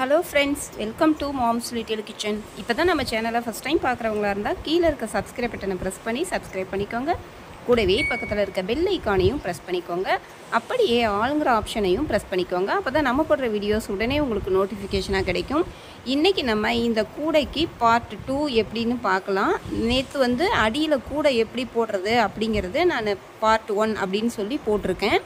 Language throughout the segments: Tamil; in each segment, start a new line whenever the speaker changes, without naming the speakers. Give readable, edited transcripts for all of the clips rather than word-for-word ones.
Hello friends, welcome to moms little kitchen. இப்போ தான் நம்ம சேனலை ஃபஸ்ட் டைம் பார்க்குறவங்களா இருந்தால் கீழே இருக்க சப்ஸ்கிரைப் பட்டனை ப்ரெஸ் பண்ணி சப்ஸ்கிரைப் பண்ணிக்கோங்க. கூடவே பக்கத்தில் இருக்க பெல் ஐக்கானையும் ப்ரெஸ் பண்ணிக்கோங்க. அப்படியே ஆளுங்கிற ஆப்ஷனையும் ப்ரெஸ் பண்ணிக்கோங்க. அப்போ தான் நம்ம போடுற வீடியோஸ் உடனே உங்களுக்கு நோட்டிஃபிகேஷனாக கிடைக்கும். இன்றைக்கி நம்ம இந்த கூடைக்கு பார்ட் 2 எப்படின்னு பார்க்கலாம். நேற்று அடியில் கூடை எப்படி போடுறது அப்படிங்கிறது நான் பார்ட் 1 அப்படின்னு சொல்லி போட்டிருக்கேன்.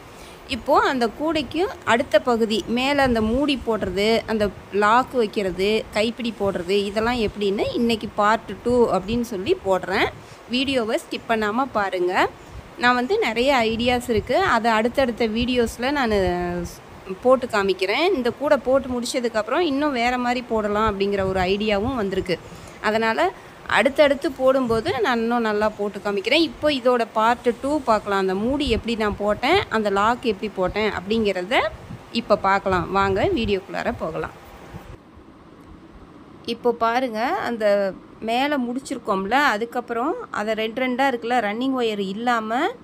இப்போது அந்த கூடைக்கு அடுத்த பகுதி மேலே அந்த மூடி போடுறது, அந்த லாக் வைக்கிறது, கைப்பிடி போடுறது, இதெல்லாம் எப்படின்னு இன்றைக்கி பார்ட் 2 அப்படின்னு சொல்லி போடுறேன். வீடியோவை ஸ்கிப் பண்ணாமல் பாருங்கள். நான் நிறைய ஐடியாஸ் இருக்குது, அதை அடுத்தடுத்த வீடியோஸில் நான் போட்டு காமிக்கிறேன். இந்த கூடை போட்டு முடித்ததுக்கப்புறம் இன்னும் வேறு மாதிரி போடலாம் அப்படிங்கிற ஒரு ஐடியாவும் வந்திருக்கு. அதனால் அடுத்தடுத்து போடும்போது நான் இன்னும் நல்லா போட்டு காமிக்கிறேன். இப்போ இதோட பார்ட் 2 பார்க்கலாம். அந்த மூடி எப்படி நான் போட்டேன், அந்த லாக் எப்படி போட்டேன் அப்படிங்கிறத இப்போ பார்க்கலாம். வாங்க வீடியோக்குள்ளார போகலாம். இப்போ பாருங்கள், அந்த மேலே முடிச்சிருக்கோம்ல, அதுக்கப்புறம் அதை ரெண்டாக இருக்குல்ல, ரன்னிங் ஒயர் இல்லாமல்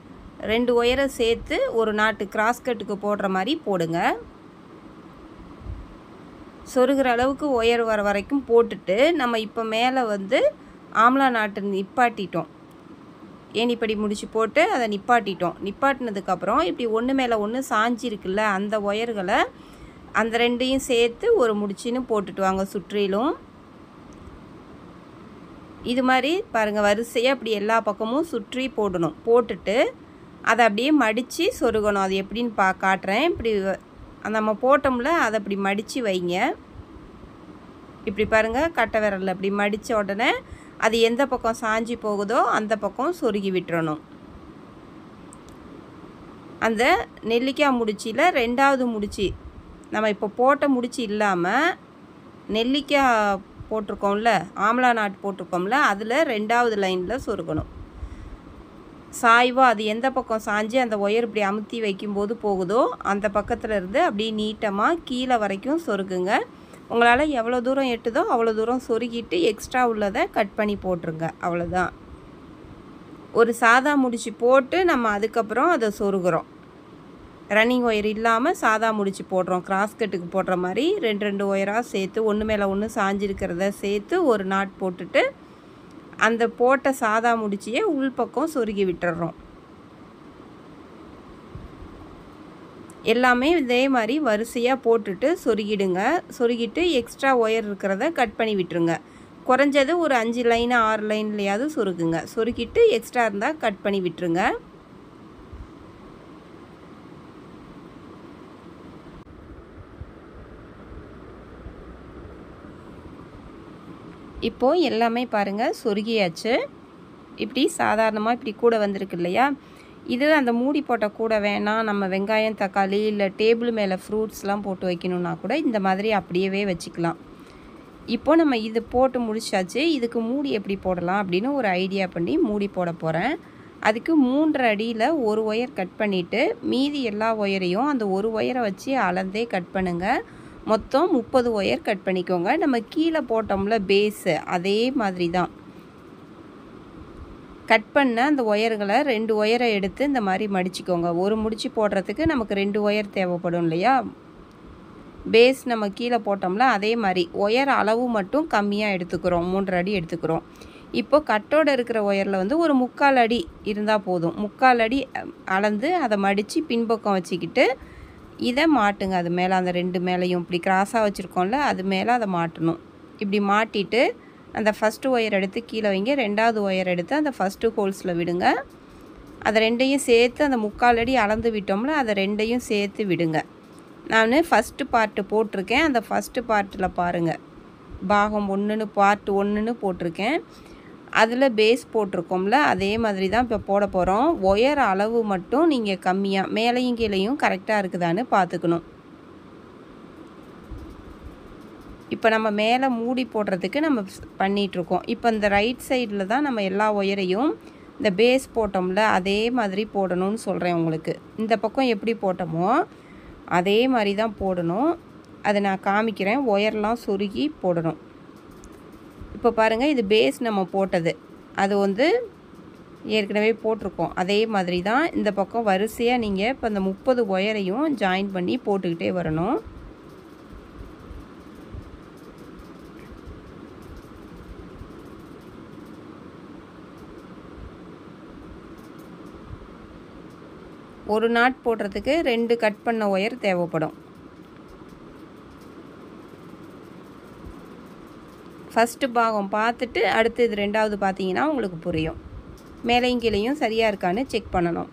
2 ஒயரை சேர்த்து ஒரு நாட்டு கிராஸ் கட்டுக்கு போடுற மாதிரி போடுங்க. சொருகிற அளவுக்கு ஒயர் வர வரைக்கும் போட்டுட்டு நம்ம இப்போ மேலே ஆம்லா நாட்டு நிப்பாட்டிட்டோம். ஏணிப்படி முடிச்சு போட்டு அதை நிப்பாட்டிட்டோம். நிப்பாட்டினதுக்கப்புறம் இப்படி ஒன்று மேலே ஒன்று சாஞ்சிருக்குல்ல, அந்த ஒயர்களை அந்த ரெண்டையும் சேர்த்து ஒரு முடிச்சின்னு போட்டுட்டு வாங்க. சுற்றிலும் இது மாதிரி பாருங்கள், வரிசையாக அப்படி எல்லா பக்கமும் சுற்றி போடணும். போட்டுட்டு அதை அப்படியே மடித்து சொருகணும். அது எப்படின்னு காட்டுறேன். இப்படி நம்ம போட்டோம்ல, அதை அப்படி மடித்து வைங்க. இப்படி பாருங்கள், கட்டை விரலில் அப்படி மடித்த உடனே அது எந்த பக்கம் சாஞ்சி போகுதோ அந்த பக்கம் சொருகி விட்டுறணும். அந்த நெல்லிக்காய் முடிச்சியில் 2வது முடிச்சு, நம்ம இப்போ போட்ட முடிச்சு இல்லாமல் நெல்லிக்காய் போட்டிருக்கோம்ல, ஆம்லா நாட்டு போட்டிருக்கோம்ல, அதில் 2வது லைனில் சொருகணும். சாய்வாக அது எந்த பக்கம் சாஞ்சி அந்த ஒயர் இப்படி அமுத்தி வைக்கும்போது போகுதோ அந்த பக்கத்தில் இருந்து அப்படியே நீட்டமாக கீழே வரைக்கும் சொருகுங்க. உங்களால் எவ்வளோ தூரம் எட்டுதோ அவ்வளோ தூரம் சொருகிட்டு எக்ஸ்ட்ரா உள்ளதை கட் பண்ணி போட்டுருங்க. அவ்வளோதான். ஒரு சாதா முடிச்சு போட்டு நம்ம அதுக்கப்புறம் அதை சொருகிறோம். ரன்னிங் ஒயர் இல்லாமல் சாதா முடிச்சு போடுறோம். கிராஸ் கட்டுக்கு போடுற மாதிரி 2 ஒயராக சேர்த்து ஒன்று மேலே ஒன்று சாஞ்சிருக்கிறத சேர்த்து ஒரு நாட் போட்டுட்டு அந்த போட்ட சாதா முடிச்சியே உள்பக்கம் சொருகி விட்டுறோம். எல்லாமே இதே மாதிரி வரிசையாக போட்டுட்டு சொருகிடுங்க. சொருகிட்டு எக்ஸ்ட்ரா ஒயர் இருக்கிறத கட் பண்ணி விட்டுருங்க. குறைஞ்சது ஒரு 5 லைன் 6 லைன்லையாவது சொருகுங்க. சொருகிட்டு எக்ஸ்ட்ரா இருந்தால் கட் பண்ணி விட்டுருங்க. இப்போது எல்லாமே பாருங்கள் சொருகியாச்சு. இப்படி சாதாரணமாக இப்படி கூட வந்திருக்கு இல்லையா, இது அந்த மூடி போட்ட கூட வேணாம், நம்ம வெங்காயம் தக்காளி இல்லை டேபிள் மேலே ஃப்ரூட்ஸ்லாம் போட்டு வைக்கணுன்னா கூட இந்த மாதிரி அப்படியே வச்சுக்கலாம். இப்போ நம்ம இது போட்டு முடிச்சாச்சு. இதுக்கு மூடி எப்படி போடலாம் அப்படின்னு ஒரு ஐடியா பண்ணி மூடி போட போகிறேன். அதுக்கு 3 அடியில் ஒரு ஒயர் கட் பண்ணிவிட்டு மீதி எல்லா ஒயரையும் அந்த ஒரு ஒயரை வச்சு அளந்தே கட் பண்ணுங்கள். மொத்தம் 30 ஒயர் கட் பண்ணிக்கோங்க. நம்ம கீழே போட்டோம்ல பேஸு, அதே மாதிரி தான் கட் பண்ண அந்த ஒயர்களை 2 ஒயரை எடுத்து இந்த மாதிரி மடிச்சுக்கோங்க. ஒரு முடிச்சு போடுறதுக்கு நமக்கு 2 ஒயர் தேவைப்படும் இல்லையா. பேஸ் நம்ம கீழே போட்டோம்ல, அதே மாதிரி ஒயர் அளவு மட்டும் கம்மியாக எடுத்துக்கிறோம். 3 அடி எடுத்துக்கிறோம். இப்போ கட்டோடு இருக்கிற ஒயரில் ஒரு 3/4 அடி இருந்தால் போதும். 3/4 அடி அளந்து அதை மடித்து பின்பக்கம் வச்சுக்கிட்டு இதை மாட்டுங்க. அது மேலே அந்த 2 மேலேயும் இப்படி கிராஸாக வச்சுருக்கோம்ல, அது மேலே அதை மாட்டணும். இப்படி மாட்டிட்டு அந்த ஃபஸ்ட்டு ஒயர் எடுத்து கீழே வைங்க. 2வது ஒயர் எடுத்து அந்த ஃபஸ்ட்டு ஹோல்ஸில் விடுங்க. அதை 2ஐயும் சேர்த்து அந்த 3/4 அடி அளந்து விட்டோம்ல, அதை 2ஐயும் சேர்த்து விடுங்க. நான் ஃபஸ்ட்டு பார்ட்டு போட்டிருக்கேன். அந்த ஃபஸ்ட்டு பார்ட்டில் பாருங்கள், பாகம் 1ன்னு பார்ட் 1ன்னு போட்டிருக்கேன். அதில் பேஸ் போட்டிருக்கோம்ல, அதே மாதிரி தான் இப்போ போட போகிறோம். ஒயர் அளவு மட்டும் நீங்கள் கம்மியாக மேலேயும் கீழேயும் கரெக்டாக இருக்குதான்னு பார்த்துக்கணும். இப்போ நம்ம மேலே மூடி போடுறதுக்கு நம்ம பண்ணிகிட்ருக்கோம். இப்போ இந்த ரைட் சைடில் தான் நம்ம எல்லா ஒயரையும் இந்த பேஸ் போட்டோம்ல, அதே மாதிரி போடணும்னு சொல்கிறேன் உங்களுக்கு. இந்த பக்கம் எப்படி போட்டோமோ அதே மாதிரி தான் போடணும். அதை நான் காமிக்கிறேன். ஒயர்லாம் சொருகி போடணும். இப்போ பாருங்கள், இது பேஸ் நம்ம போட்டது, அது ஏற்கனவே போட்டிருக்கோம். அதே மாதிரி தான் இந்த பக்கம் வரிசையாக நீங்கள் இப்போ இந்த 30 ஒயரையும் ஜாயின் பண்ணி போட்டுக்கிட்டே வரணும். ஒரு நாட் போடுறதுக்கு 2 கட் பண்ண ஒயர் தேவைப்படும். ஃபஸ்ட்டு பாகம் பார்த்துட்டு அடுத்து இது 2வது பார்த்தீங்கன்னா உங்களுக்கு புரியும். மேலையும் கீழையும் சரியாக இருக்கான்னு செக் பண்ணணும்.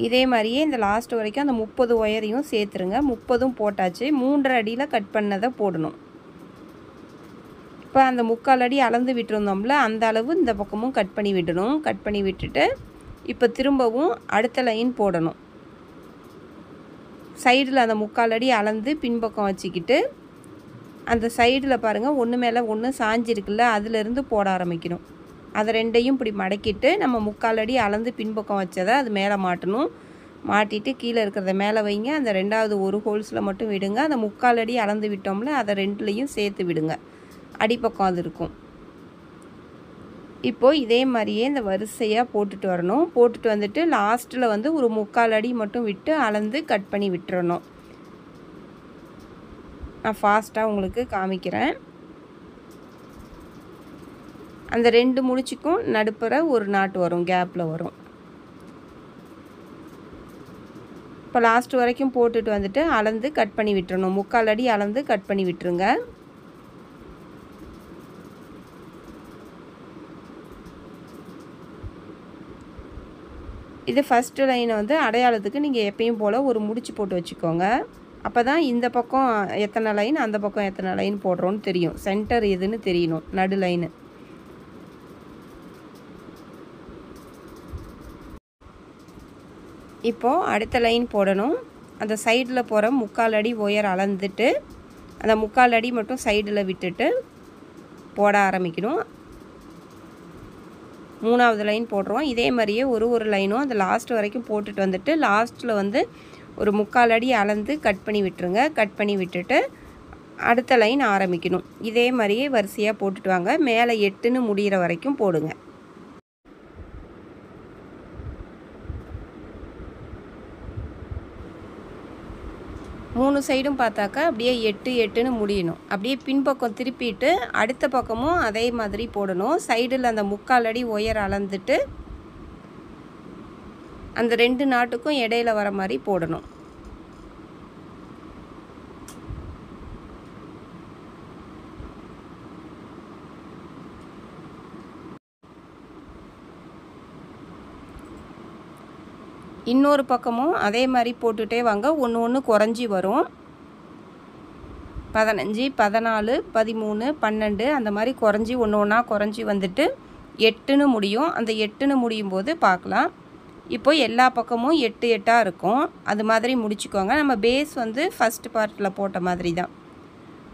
இதே மாதிரியே இந்த லாஸ்ட் வரைக்கும் அந்த 30 ஒயரையும் சேர்த்துருங்க. 30ம் போட்டாச்சு. 3.5 அடியில் கட் பண்ணதை போடணும். இப்போ அந்த 3/4 அடி அளந்து விட்டுருந்தோம்ல, அந்த அளவு இந்த பக்கமும் கட் பண்ணி விடணும். கட் பண்ணி விட்டுட்டு இப்போ திரும்பவும் அடுத்த லைன் போடணும். சைடில் அந்த 3/4 அடி அளந்து பின்பக்கம் வச்சுக்கிட்டு அந்த சைடில் பாருங்கள் ஒன்று மேலே ஒன்று சாஞ்சிருக்குல்ல, அதிலிருந்து போட ஆரம்பிக்கணும். அதை 2ஐயும் இப்படி மடக்கிட்டு நம்ம 3/4 அடி அளந்து பின்பக்கம் வச்சதை அது மேலே மாட்டணும். மாட்டிட்டு கீழே இருக்கிறத மேலே வைங்க. அந்த 2வது ஒரு ஹோல்ஸில் மட்டும் விடுங்க. அந்த 3/4 அடி அளந்து விட்டோம்ல, அதை 2லையும் சேர்த்து விடுங்க. அடிப்பக்கம் அது இருக்கும். இப்போது இதே மாதிரியே இந்த வரிசையாக போட்டுட்டு வரணும். போட்டுட்டு வந்துட்டு லாஸ்ட்டில் வந்து ஒரு 3/4 அடி மட்டும் விட்டு அளந்து கட் பண்ணி விட்டுறணும். நான் ஃபாஸ்ட்டாக உங்களுக்கு காமிக்கிறேன். அந்த 2 முடிச்சுக்கும் நடுப்புற ஒரு நாட் வரும், கேப்பில் வரும். இப்போ லாஸ்ட் வரைக்கும் போட்டுட்டு வந்துட்டு அளந்து கட் பண்ணி விட்டுறணும். 3/4 அடி அளந்து கட் பண்ணி விட்டுருங்க. இது ஃபஸ்ட்டு லைனை வந்து அடையாளத்துக்கு நீங்கள் எப்பயும் போல் ஒரு முடிச்சு போட்டு வச்சுக்கோங்க. அப்போ தான் இந்த பக்கம் எத்தனை லைன், அந்த பக்கம் எத்தனை லைன் போடுறோன்னு தெரியும். சென்டர் எதுன்னு தெரியணும், நடு லைனு. இப்போது அடுத்த லைன் போடணும். அந்த சைடில் போகிற 3/4 அடி ஒயர் அளந்துட்டு அந்த 3/4 அடி மட்டும் சைடில் விட்டுட்டு போட ஆரம்பிக்கணும். 3வது லைன் போடுறோம். இதே மாதிரியே ஒரு லைனும் அந்த லாஸ்ட் வரைக்கும் போட்டுட்டு வந்துட்டு லாஸ்ட்டில் வந்து ஒரு 3/4 அடி அளந்து கட் பண்ணி விட்டுருங்க. கட் பண்ணி விட்டுட்டு அடுத்த லைன் ஆரம்பிக்கணும். இதே மாதிரியே வரிசையாக போட்டுட்டு வாங்க. மேலே 8ன்னு முடிகிற வரைக்கும் போடுங்க. மூணு சைடும் பார்த்தாக்கா அப்படியே 8ன்னு முடியணும். அப்படியே பின்பக்கம் திருப்பிட்டு அடுத்த பக்கமும் அதே மாதிரி போடணும். சைடில் அந்த 3/4 அடி ஒயர் அளந்துட்டு அந்த 2 நாட்டுக்கும் இடையில வர மாதிரி போடணும். இன்னொரு பக்கமும் அதே மாதிரி போட்டுகிட்டே வாங்க. ஒன்று குறைஞ்சி வரும். 15, 14, 13, 12 அந்த மாதிரி குறைஞ்சி ஒன்றா குறைஞ்சி வந்துட்டு 8ன்னு முடியும். அந்த 8ன்னு முடியும் போது பார்க்கலாம். இப்போ எல்லா பக்கமும் 8 இருக்கும். அது மாதிரி முடிச்சுக்கோங்க. நம்ம பேஸ் வந்து ஃபஸ்ட் பார்ட்டில் போட்ட மாதிரி தான்.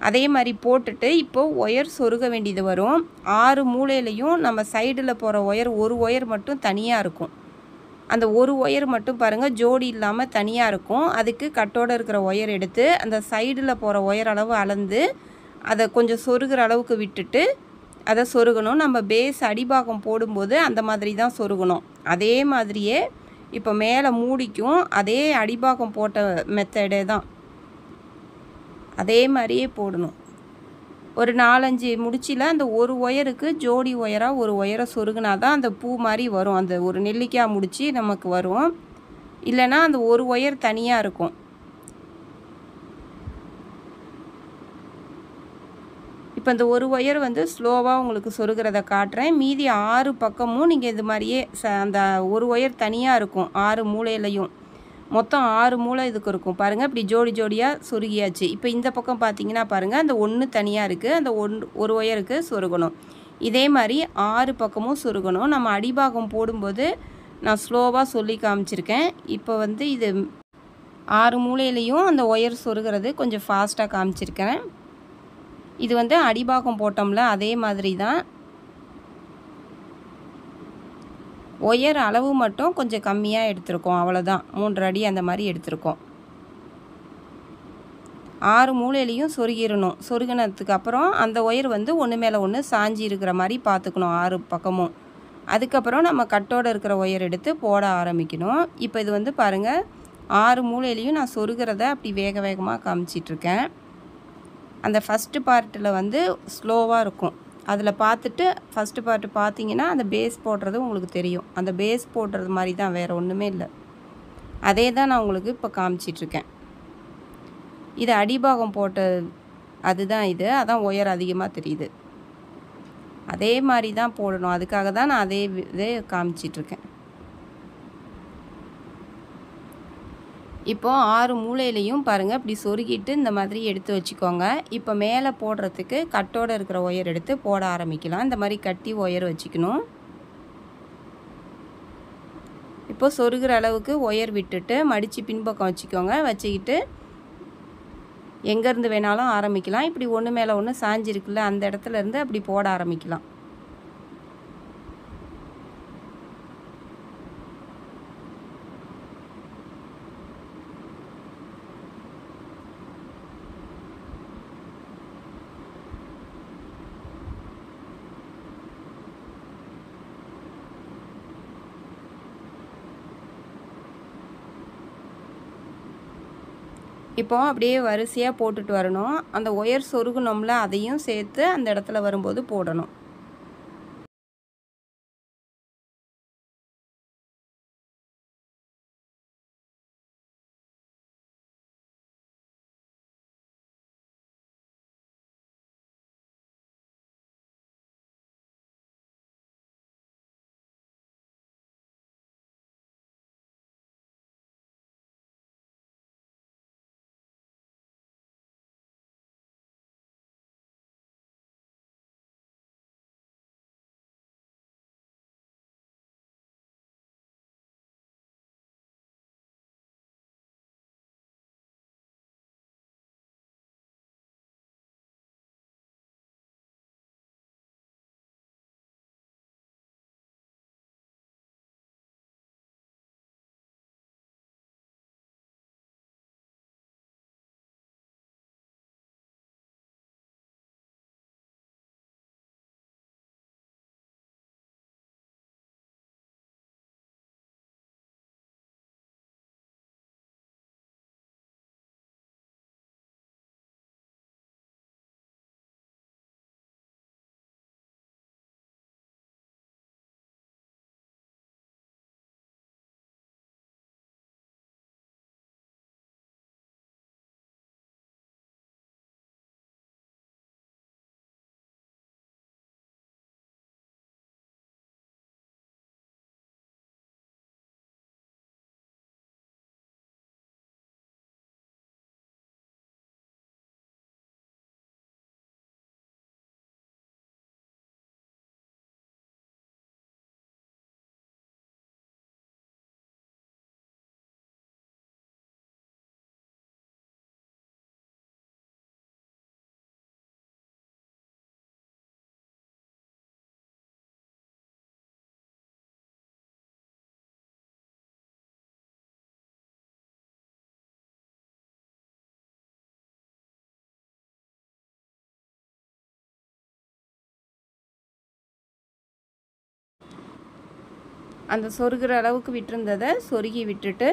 அதே மாதிரி போட்டுட்டு இப்போது ஒயர் சொருக வேண்டியது வரும். 6 மூலையிலையும் நம்ம சைடில் போகிற ஒயர் ஒரு ஒயர் மட்டும் தனியாக இருக்கும். அந்த ஒரு ஒயர் மட்டும் பாருங்கள் ஜோடி இல்லாமல் தனியாக இருக்கும். அதுக்கு கட்டோடு இருக்கிற ஒயர் எடுத்து அந்த சைடில் போகிற ஒயர் அளவு அளந்து அதை கொஞ்சம் சொருகிற அளவுக்கு விட்டுட்டு அதை சொருகணும். நம்ம பேஸ் அடிபாகம் போடும்போது அந்த மாதிரி தான் சொருகணும். அதே மாதிரியே இப்போ மேலே மூடிக்கும் அதே அடிபாகம் போட்ட மெத்தடே தான். அதே மாதிரியே போடணும். ஒரு 4-5 முடிச்சில் அந்த ஒரு ஒயருக்கு ஜோடி ஒயராக ஒரு ஒயரை சொருகுனா தான் அந்த பூ மாதிரி வரும். அந்த ஒரு நெல்லிக்காய் முடிச்சு நமக்கு வரும். இல்லைன்னா அந்த ஒரு ஒயர் தனியாக இருக்கும். இப்போ இந்த ஒரு ஒயர் வந்து ஸ்லோவாக உங்களுக்கு சொருகிறத காட்டுறேன். மீதி 6 பக்கமும் நீங்கள் இது மாதிரியே அந்த ஒரு ஒயர் தனியாக இருக்கும். 6 மூலையிலையும் மொத்தம் 6 மூலை இதுக்கு இருக்கும். பாருங்கள் இப்படி ஜோடி ஜோடியாக சொருகியாச்சு. இப்போ இந்த பக்கம் பார்த்தீங்கன்னா பாருங்கள் அந்த 1 தனியாக இருக்குது. அந்த ஒரு ஒயருக்கு சொருகணும். இதே மாதிரி 6 பக்கமும் சொருகணும். நம்ம அடிபாகம் போடும்போது நான் ஸ்லோவாக சொல்லி காமிச்சிருக்கேன். இப்போ வந்து இது 6 மூலையிலையும் அந்த ஒயர் சொருகிறது கொஞ்சம் ஃபாஸ்ட்டாக காமிச்சிருக்கேன். இது வந்து அடிபாகம் போட்டோம்ல அதே மாதிரி தான். ஒயர் அளவு மட்டும் கொஞ்சம் கம்மியாக எடுத்திருக்கோம், அவ்வளோதான். 3 அடி அந்த மாதிரி எடுத்திருக்கோம். 6 மூலையிலையும் சொருகிடணும். சொருகினதுக்கு அப்புறம் அந்த ஒயர் வந்து ஒன்று மேலே ஒன்று சாஞ்சி இருக்கிற மாதிரி பார்த்துக்கணும் 6 பக்கமும். அதுக்கப்புறம் நம்ம கட்டோடு இருக்கிற ஒயர் எடுத்து போட ஆரம்பிக்கணும். இப்போ இது வந்து பாருங்கள் 6 மூலையிலையும் நான் சொருகிறத அப்படி வேகமாக காமிச்சிட்ருக்கேன். அந்த ஃபஸ்ட்டு பார்ட்டில் வந்து ஸ்லோவாக இருக்கும். அதில் பார்த்துட்டு ஃபஸ்ட்டு பார்ட்டு பார்த்தீங்கன்னா அந்த பேஸ் போடுறது உங்களுக்கு தெரியும். அந்த பேஸ் போடுறது மாதிரி தான், வேறு ஒன்றுமே இல்லை. அதே தான் நான் உங்களுக்கு இப்போ காமிச்சிட்ருக்கேன். இது அடிபாகம் போட்ட அதுதான் இது. அதான் ஒயர் அதிகமாக தெரியுது. அதே மாதிரி தான் போடணும். அதுக்காக தான் நான் இதே காமிச்சிட்ருக்கேன். இப்போது 6 மூலையிலையும் பாருங்கள் இப்படி சொருகிட்டு இந்த மாதிரி எடுத்து வச்சுக்கோங்க. இப்போ மேலே போடுறதுக்கு கட்டோடு இருக்கிற ஒயர் எடுத்து போட ஆரம்பிக்கலாம். இந்த மாதிரி கட்டி ஒயர் வச்சுக்கணும். இப்போது சொருகிற அளவுக்கு ஒயர் விட்டுட்டு மடித்து பின்பக்கம் வச்சுக்கோங்க. வச்சுக்கிட்டு எங்கேருந்து வேணாலும் ஆரம்பிக்கலாம். இப்படி ஒன்று மேலே ஒன்று சாஞ்சிருக்குல்ல, அந்த இடத்துல இருந்து அப்படி போட ஆரம்பிக்கலாம். இப்போ அப்படியே வரிசையாக போட்டுட்டு வரணும். அந்த ஒயர் சொருகணும்ல, அதையும் சேர்த்து அந்த இடத்துல வரும்போது போடணும். அந்த சொருகிற அளவுக்கு விட்டுருந்ததை சொருகி விட்டுட்டு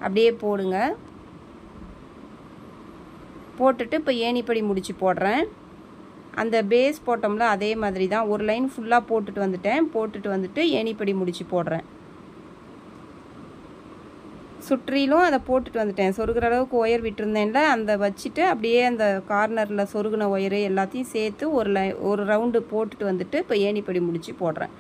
அப்படியே போடுங்க. போட்டுட்டு இப்போ ஏணிப்படி முடிச்சு போடுறேன். அந்த பேஸ் போட்டோம்ல, அதே மாதிரி தான் ஒரு லைன் ஃபுல்லாக போட்டுட்டு வந்துட்டேன். போட்டுட்டு வந்துட்டு ஏணிப்படி முடிச்சு போடுறேன். சுற்றிலும் அதை போட்டுட்டு வந்துட்டேன். சொருகிற அளவுக்கு ஒயர் விட்டுருந்தேன்ல, அந்த வச்சுட்டு அப்படியே அந்த கார்னரில் சொருகின ஒயரு எல்லாத்தையும் சேர்த்து ஒரு ரவுண்டு போட்டுட்டு வந்துட்டு இப்போ ஏணிப்படி முடிச்சு போடுறேன்.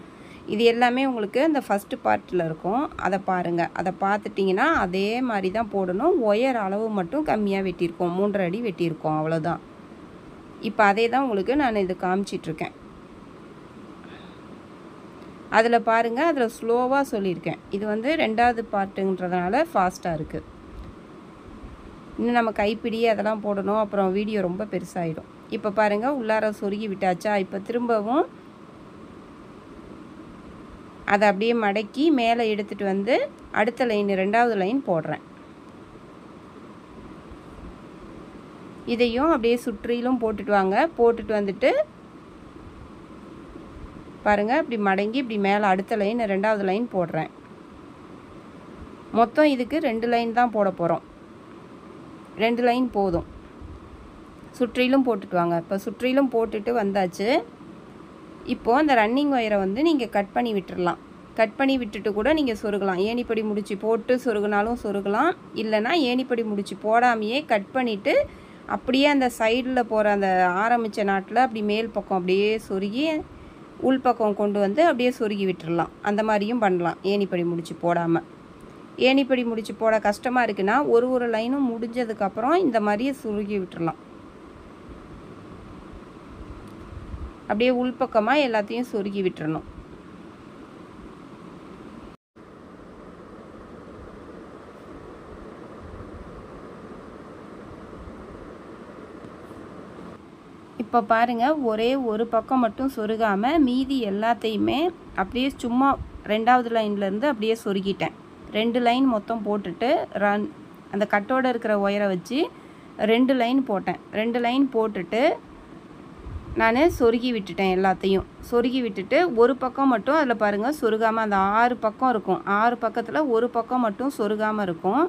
இது எல்லாமே உங்களுக்கு அந்த ஃபஸ்ட்டு பார்ட்டில் இருக்கும். அதை பாருங்கள். அதை பார்த்துட்டிங்கன்னா அதே மாதிரி தான் போடணும். ஒயர் அளவு மட்டும் கம்மியாக வெட்டியிருக்கோம். 3.5 அடி வெட்டியிருக்கோம், அவ்வளோதான். இப்போ அதே தான் உங்களுக்கு நான் இது காமிச்சிட்ருக்கேன். அதில் பாருங்கள், அதில் ஸ்லோவாக சொல்லியிருக்கேன். இது வந்து 2வது பார்ட்டுன்றதுனால ஃபாஸ்ட்டாக இருக்குது. இன்னும் நம்ம கைப்பிடி அதெல்லாம் போடணும். அப்புறம் வீடியோ ரொம்ப பெருசாகிடும். இப்போ பாருங்கள், உள்ளார சொருகி விட்டாச்சா. இப்போ திரும்பவும் அதை அப்படியே மடக்கி மேலே எடுத்துகிட்டு வந்து அடுத்த லைன் 2வது லைன் போடுறேன். இதையும் அப்படியே சுற்றிலும் போட்டுட்டு வாங்க. போட்டுட்டு வந்துட்டு பாருங்கள், இப்படி மடங்கி இப்படி மேலே அடுத்த லைன் 2வது லைன் போடுறேன். மொத்தம் இதுக்கு 2 லைன் தான் போட போகிறோம். 2 லைன் போதும். சுற்றிலும் போட்டுட்டு வாங்க. இப்போ சுற்றிலும் போட்டுட்டு வந்தாச்சு. இப்போது அந்த ரன்னிங் ஒயரை வந்து நீங்கள் கட் பண்ணி விட்டுறலாம். கட் பண்ணி விட்டுட்டு கூட நீங்கள் சொருகலாம். ஏணிப்படி முடிச்சு போட்டு சொருகினாலும் சொருகலாம். இல்லைனா ஏணிப்படி முடிச்சு போடாமையே கட் பண்ணிவிட்டு அப்படியே அந்த சைடில் போகிற அந்த ஆரம்பித்த நாட்டில் அப்படி மேல் பக்கம் அப்படியே சொருகி உள்பக்கம் கொண்டு வந்து அப்படியே சொருகி விட்டுறலாம். அந்த மாதிரியும் பண்ணலாம் ஏணிப்படி முடிச்சு போடாமல். ஏணிப்படி முடிச்சு போட கஷ்டமாக இருக்குன்னா ஒரு லைனும் முடிஞ்சதுக்கப்புறம் இந்த மாதிரியே சொருகி விட்டுறலாம். அப்படியே உள்பக்கமாக எல்லாத்தையும் சொருகி விட்டுறணும். இப்போ பாருங்கள், ஒரே ஒரு பக்கம் மட்டும் சொருகாமல் மீதி எல்லாத்தையுமே அப்படியே சும்மா 2வது லைன்லேருந்து அப்படியே சொருகிட்டேன். 2 லைன் மொத்தம் போட்டுட்டு அந்த கட்டோடு இருக்கிற ஒயரை வச்சு 2 லைன் போட்டேன். 2 லைன் போட்டுட்டு நான் சொருகி விட்டுட்டேன். எல்லாத்தையும் சொருகி விட்டுட்டு ஒரு பக்கம் மட்டும் அதில் பாருங்கள் சொருகாமல், அந்த 6 பக்கம் இருக்கும். 6 பக்கத்தில் ஒரு பக்கம் மட்டும் சொருகாமல் இருக்கும்.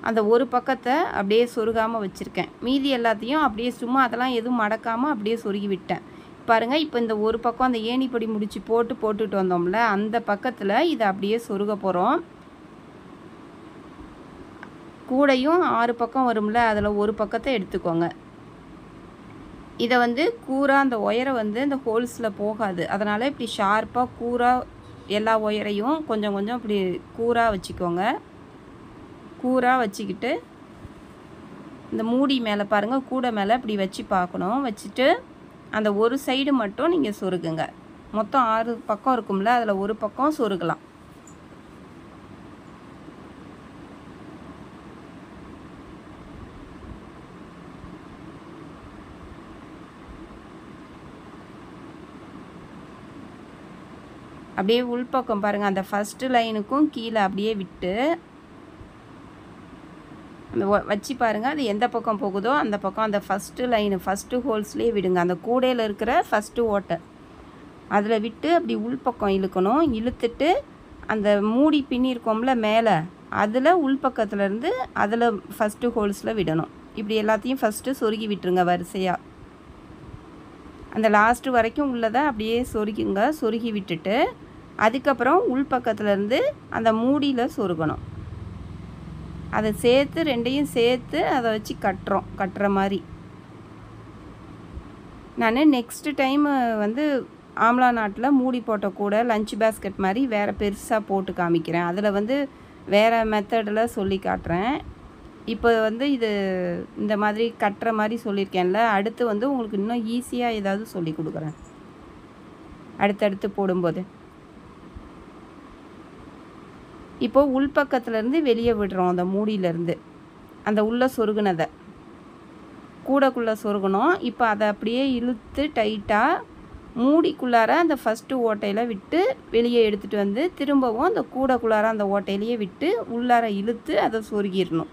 அந்த ஒரு பக்கத்தை அப்படியே சொருகாமல் வச்சுருக்கேன். மீதி எல்லாத்தையும் அப்படியே சும்மா அதெல்லாம் எதுவும் மடக்காமல் அப்படியே சொருகி விட்டேன். பாருங்கள், இப்போ இந்த ஒரு பக்கம் அந்த ஏணிப்படி முடிச்சு போட்டுட்டு வந்தோம்ல, அந்த பக்கத்தில் இதை அப்படியே சொருக போகிறோம். கூடையும் 6 பக்கம் வரும்ல, அதில் ஒரு பக்கத்தை எடுத்துக்கோங்க. இதை வந்து கூராக அந்த ஒயரை வந்து இந்த ஹோல்ஸில் போகாது. அதனால் இப்படி ஷார்ப்பாக கூராக எல்லா ஒயரையும் கொஞ்சம் கொஞ்சம் இப்படி கூராக வச்சுக்கோங்க. கூராக வச்சுக்கிட்டு இந்த மூடி மேலே பாருங்கள், கூடை மேலே இப்படி வச்சு பார்க்கணும். வச்சுட்டு அந்த ஒரு சைடு மட்டும் நீங்கள் சொருகுங்க. மொத்தம் 6 பக்கம் இருக்கும்ல, அதில் ஒரு பக்கம் சொருகலாம். அப்படியே உள்பக்கம் பாருங்கள், அந்த ஃபஸ்ட்டு லைனுக்கும் கீழே அப்படியே விட்டு அந்த வச்சு பாருங்கள், அது எந்த பக்கம் போகுதோ அந்த பக்கம் அந்த ஃபஸ்ட்டு லைனு ஃபஸ்ட்டு ஹோல்ஸ்லேயே விடுங்க. அந்த கூடையில் இருக்கிற ஃபஸ்ட்டு ஓட்டை அதில் விட்டு அப்படி உள்பக்கம் இழுக்கணும். இழுத்துட்டு அந்த மூடி பின்னி இருக்கோம்ல மேலே, அதில் உள்பக்கத்துலேருந்து அதில் ஃபஸ்ட்டு ஹோல்ஸில் விடணும். இப்படி எல்லாத்தையும் ஃபஸ்ட்டு சொருகி விட்டுருங்க வரிசையாக. அந்த லாஸ்ட்டு வரைக்கும் உள்ளதை அப்படியே சொருகிங்க. சொருகி விட்டுட்டு அதுக்கப்புறம் உள்பக்கத்துலேருந்து அந்த மூடியில் சொருகணும். அதை சேர்த்து 2யும் சேர்த்து அதை வச்சு கட்டுற மாதிரி. நான் நெக்ஸ்ட்டு டைமு வந்து ஆம்லா நாட்டில் மூடி போட்ட கூட லஞ்ச் பேஸ்கெட் மாதிரி வேறு பெருசாக போட்டு காமிக்கிறேன். அதில் வந்து வேறு மெத்தடில் சொல்லி காட்டுறேன். இப்போ வந்து இது இந்த மாதிரி கட்டுற மாதிரி சொல்லியிருக்கேன்ல, அடுத்து வந்து உங்களுக்கு இன்னும் ஈஸியாக ஏதாவது சொல்லி கொடுக்குறேன் அடுத்தடுத்து போடும்போது. இப்போது உள்பக்கத்துலேருந்து வெளியே விடுறோம். அந்த மூடியிலேருந்து அந்த உள்ளே சொருகுனதை கூடைக்குள்ளே சொருகணும். இப்போ அதை அப்படியே இழுத்து டைட்டாக மூடிக்குள்ளார அந்த ஃபஸ்ட்டு ஓட்டையில் விட்டு வெளியே எடுத்துகிட்டு வந்து திரும்பவும் அந்த கூடைக்குள்ளார அந்த ஓட்டையிலையே விட்டு உள்ளார இழுத்து அதை சொருகிடணும்.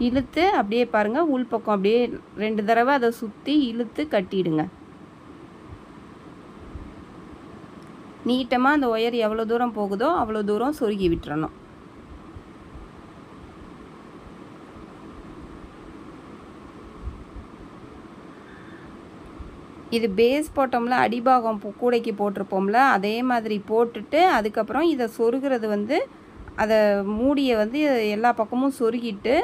இழுத்து அப்படியே பாருங்கள், உள்பக்கம் அப்படியே 2 தடவை அதை சுற்றி இழுத்து கட்டிடுங்க. நீட்டமாக அந்த ஒயர் எவ்வளோ தூரம் போகுதோ அவ்வளோ தூரம் சொருகி விட்டுறணும். இது பேஸ் போட்டோம்ல, அடிபாகம் கூடைக்கு போட்டிருப்போம்ல, அதே மாதிரி போட்டுட்டு அதுக்கப்புறம் இதை சொருகிறது வந்து அதை மூடியை வந்து எல்லா பக்கமும் சொருகிட்டு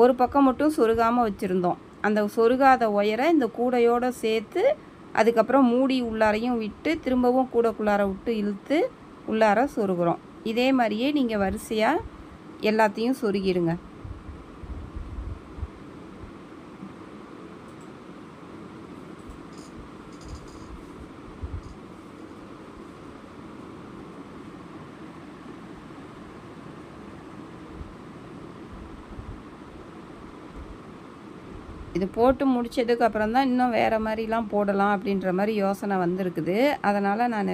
ஒரு பக்கம் மட்டும் சொருகாமல் வச்சுருந்தோம். அந்த சொருகாத ஒயரை இந்த கூடையோடு சேர்த்து அதுக்கப்புறம் மூடி உள்ளாரையும் விட்டு திரும்பவும் கூடைக்குள்ளார விட்டு இழுத்து உள்ளார சொருகிறோம். இதே மாதிரியே நீங்கள் வரிசையாக எல்லாத்தையும் சொருகிடுங்க. இது போட்டு முடித்ததுக்கு அப்புறம் தான் இன்னும் வேறு மாதிரிலாம் போடலாம் அப்படின்ற மாதிரி யோசனை வந்திருக்குது. அதனால் நான்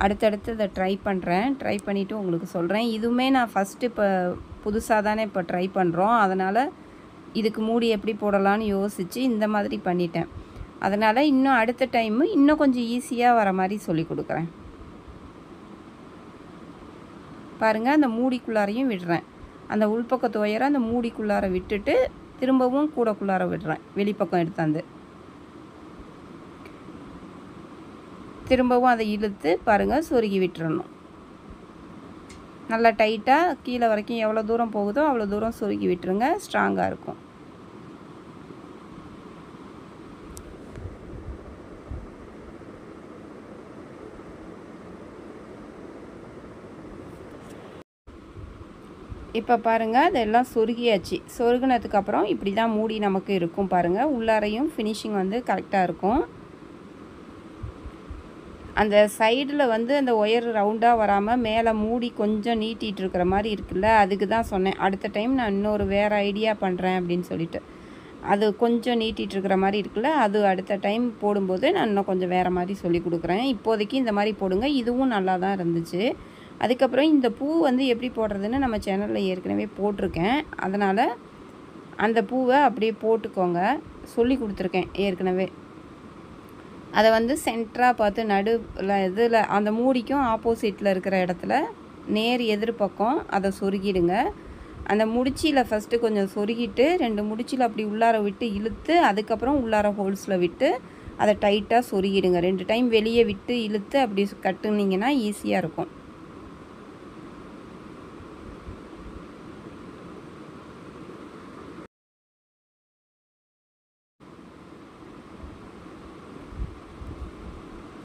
அடுத்தடுத்து இதை ட்ரை பண்ணிவிட்டு உங்களுக்கு சொல்கிறேன். இதுவுமே நான் ஃபஸ்ட்டு இப்போ புதுசாக தானே இப்போ ட்ரை பண்ணுறோம். அதனால் இதுக்கு மூடி எப்படி போடலான்னு யோசித்து இந்த மாதிரி பண்ணிட்டேன். அதனால் இன்னும் அடுத்த டைமு இன்னும் கொஞ்சம் ஈஸியாக வர மாதிரி சொல்லி கொடுக்குறேன். பாருங்கள், அந்த மூடிக்குள்ளாரையும் விடுறேன். அந்த உள்பக்கத்து ஒயரை அந்த மூடிக்குள்ளார விட்டுட்டு திரும்பவும் கூடக்குள்ளார விடுறேன். வெளிப்பக்கம் எடுத்தாந்து திரும்பவும் அதை இழுத்து பாருங்கள் சொருகி விட்டுறணும். நல்லா டைட்டாக கீழே வரைக்கும் எவ்வளோ தூரம் போகுதோ அவ்வளோ தூரம் சொருகி விட்டுருங்க. ஸ்ட்ராங்காக இருக்கும். இப்போ பாருங்கள் அதெல்லாம் சொருகியாச்சு. சொருகினதுக்கப்புறம் இப்படி தான் மூடி நமக்கு இருக்கும் பாருங்கள். உள்ளாரையும் ஃபினிஷிங் வந்து கரெக்டாக இருக்கும். அந்த சைடில் வந்து அந்த ஒயர் ரவுண்டாக வராமல் மேலே மூடி கொஞ்சம் நீட்டிகிட்டு இருக்கிற மாதிரி இருக்குல்ல, அதுக்கு தான் சொன்னேன். அடுத்த டைம் நான் இன்னொரு வேறு ஐடியா பண்ணுறேன் அப்படின்னு சொல்லிட்டு. அது கொஞ்சம் நீட்டிகிட்டு இருக்கிற மாதிரி இருக்குல்ல, அது அடுத்த டைம் போடும்போது நான் இன்னும் கொஞ்சம் வேறு மாதிரி சொல்லி கொடுக்குறேன். இப்போதைக்கு இந்த மாதிரி போடுங்க. இதுவும் நல்லா தான் இருந்துச்சு. அதுக்கப்புறம் இந்த பூ வந்து எப்படி போடுறதுன்னு நம்ம சேனலில் ஏற்கனவே போட்டிருக்கேன். அதனால் அந்த பூவை அப்படியே போட்டுக்கோங்க. சொல்லி கொடுத்துருக்கேன் ஏற்கனவே. அதை வந்து சென்டராக பார்த்து நடுவில் இதில் அந்த மூடிக்கும் ஆப்போசிட்டில் இருக்கிற இடத்துல நேர் எதிர்பக்கம் அதை சொருகிடுங்க. அந்த முடிச்சியில் ஃபஸ்ட்டு கொஞ்சம் சொருகிட்டு 2 முடிச்சியில் அப்படி உள்ளார விட்டு இழுத்து அதுக்கப்புறம் உள்ளார ஹோல்ஸில் விட்டு அதை டைட்டாக சொருகிடுங்க. 2 டைம் வெளியே விட்டு இழுத்து அப்படி கட்டுனீங்கன்னா ஈஸியாக இருக்கும்.